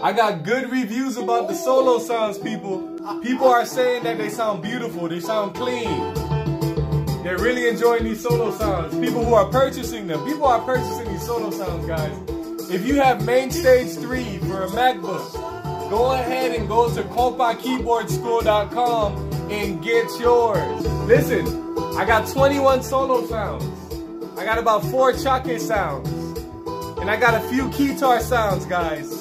I got good reviews about the solo sounds, people. People are saying that they sound beautiful, they sound clean. They're really enjoying these solo sounds. People who are purchasing them. People are purchasing these solo sounds, guys. If you have Main Stage 3 for a MacBook, go ahead and go to KompaKeyboardSchool.com and get yours. Listen, I got 21 solo sounds. I got about 4 chocolate sounds. And I got a few guitar sounds, guys.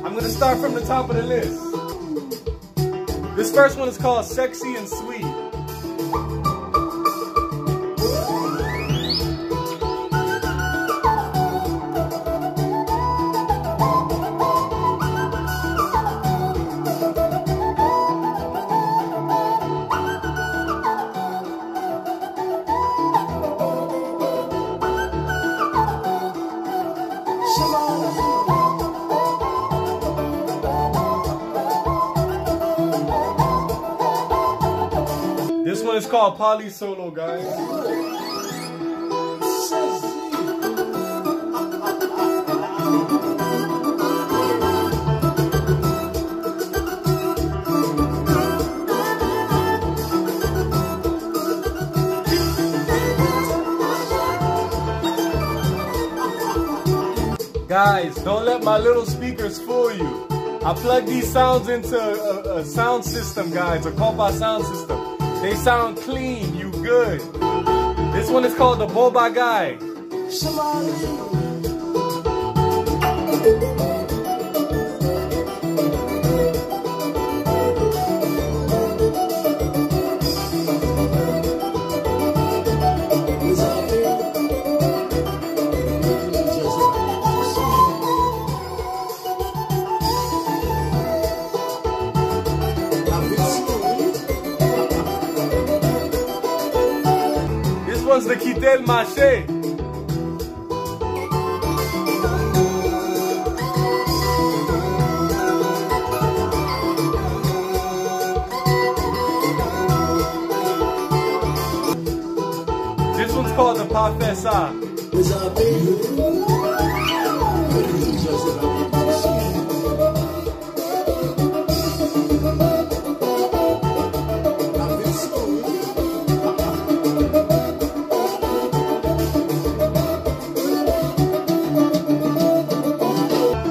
I'm gonna start from the top of the list. This first one is called Sexy and Sweet. This one is called Poly Solo, guys. Guys, don't let my little speakers fool you. I plug these sounds into a sound system, guys, a Kompa sound system. They sound clean, you good. This one is called the Boba Guy. This one's the Kitel Maché. This one's called the Parfesa.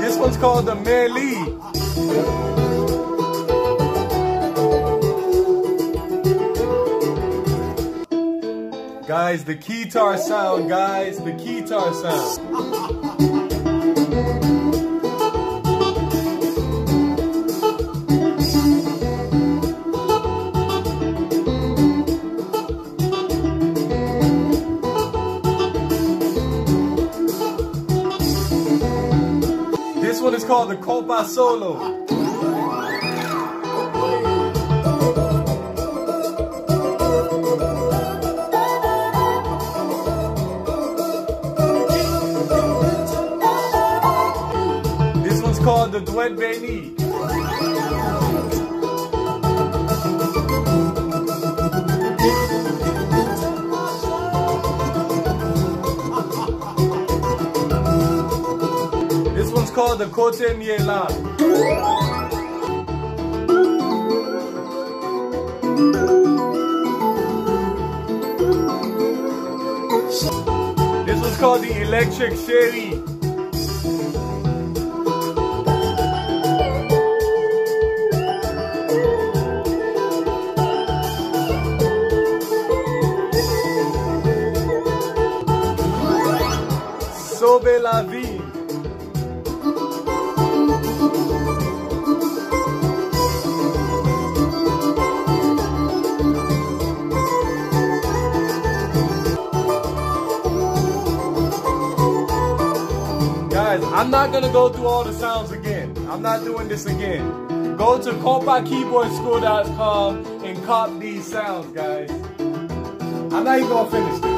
This one's called the Meli. Guys, the guitar sound, guys, the guitar sound. This one is called the Kompa Solo. This one's called the Duet Beni. This one's called the Kote Miela. This one's called the Electric Sherry. Sauve la vie. Guys, I'm not gonna go through all the sounds again. I'm not doing this again. Go to KompaKeyboardSchool.com and cop these sounds, guys. I'm not even gonna finish this.